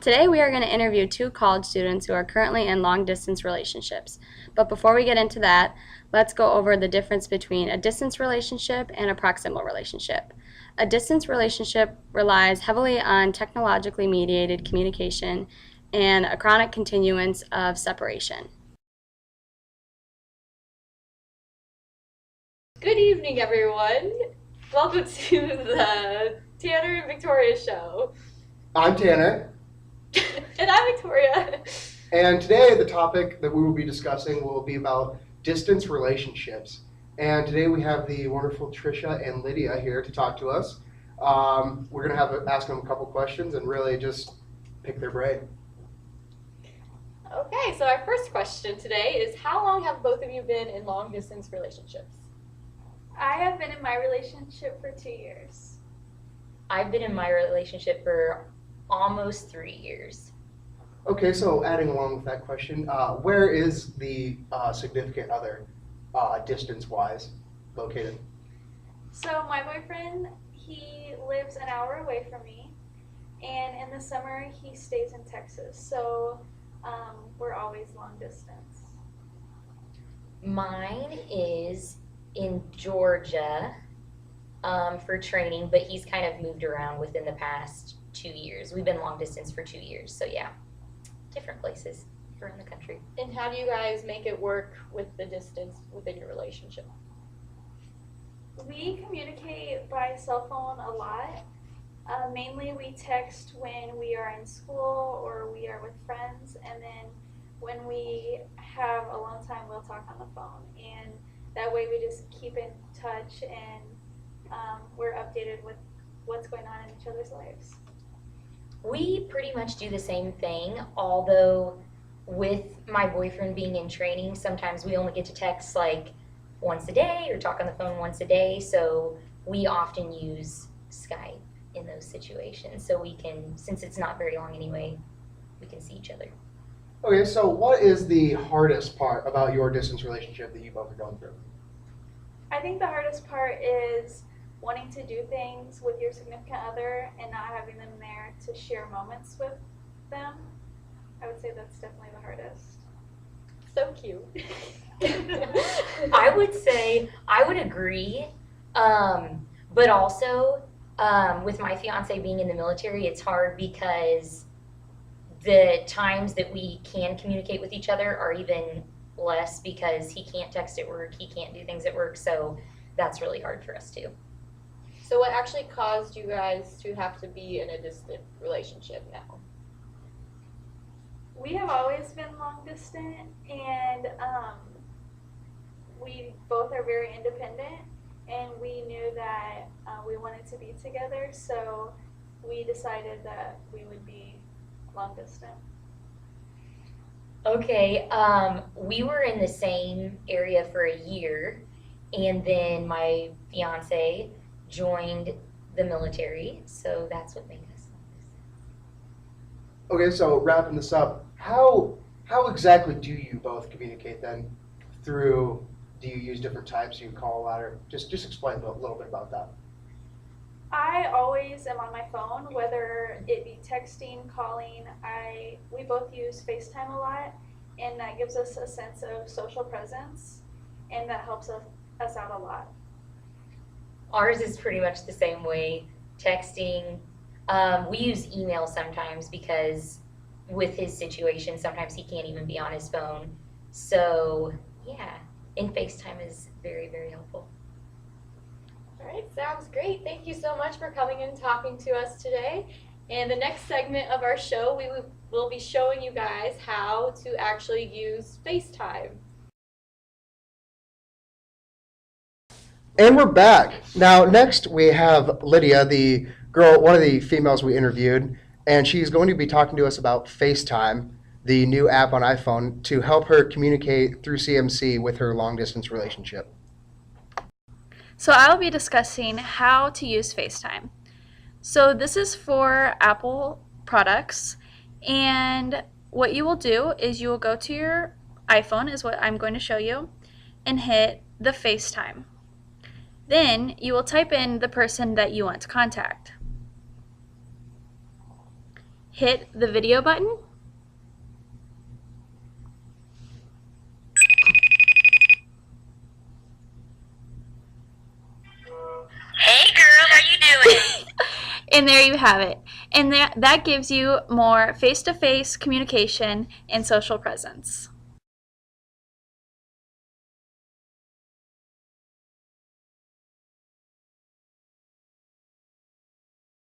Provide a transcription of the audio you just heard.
Today we are going to interview two college students who are currently in long-distance relationships. But before we get into that, let's go over the difference between a distance relationship and a proximal relationship. A distance relationship relies heavily on technologically mediated communication and a chronic continuance of separation. Good evening, everyone. Welcome to the Tanner and Victoria show. I'm Tanner. And I'm Victoria. And today the topic that we will be discussing will be about distance relationships. And today we have the wonderful Trisha and Lydia here to talk to us. We're going to ask them a couple questions and really just pick their brain. Okay, so our first question today is, how long have both of you been in long-distance relationships? I have been in my relationship for 2 years. I've been in my relationship for almost 3 years. Okay, so adding along with that question, where is the significant other distance-wise located? So my boyfriend, he lives an hour away from me, and in the summer he stays in Texas, so we're always long distance. Mine is in Georgia for training, but he's kind of moved around within the past 2 years. We've been long distance for 2 years, so yeah, different places around the country. And how do you guys make it work with the distance within your relationship? We communicate by cell phone a lot. Mainly we text when we are in school or we are with friends, and then when we have alone time, we'll talk on the phone. And that way we just keep in touch and we're updated with what's going on in each other's lives. We pretty much do the same thing, although with my boyfriend being in training, sometimes we only get to text like once a day or talk on the phone once a day, so we often use Skype in those situations, so we can, since it's not very long anyway, we can see each other. Okay, so what is the hardest part about your distance relationship that you both are going through? I think the hardest part is wanting to do things with your significant other and not having them there to share moments with them. I would say that's definitely the hardest. So cute. I would say, I would agree, but also with my fiance being in the military, it's hard because the times that we can communicate with each other are even less because he can't text at work, he can't do things at work, so that's really hard for us too. So what actually caused you guys to have to be in a distant relationship now? We have always been long distant, and we both are very independent, and we knew that we wanted to be together, so we decided that we would be long distant. Okay, we were in the same area for a year, and then my fiance joined the military, so that's what made us long distance. Okay, so wrapping this up, how exactly do you both communicate then? Do you use different types? Do you call a lot, or just explain a little bit about that? I always am on my phone, whether it be texting, calling. We both use FaceTime a lot, and that gives us a sense of social presence, and that helps us out a lot. Ours is pretty much the same way, texting. We use email sometimes because with his situation, sometimes he can't even be on his phone. So yeah, and FaceTime is very, very helpful. All right, sounds great. Thank you so much for coming and talking to us today. In the next segment of our show, we will be showing you guys how to actually use FaceTime. And we're back. Now, next we have Lydia, the girl, one of the females we interviewed, and she's going to be talking to us about FaceTime, the new app on iPhone, to help her communicate through CMC with her long-distance relationship. So I'll be discussing how to use FaceTime. So this is for Apple products, and what you will do is you will go to your iPhone, is what I'm going to show you, and hit the FaceTime. Then you will type in the person that you want to contact. hit the video button. Hey girl, how you doing? And there you have it. And that gives you more face-to-face communication and social presence.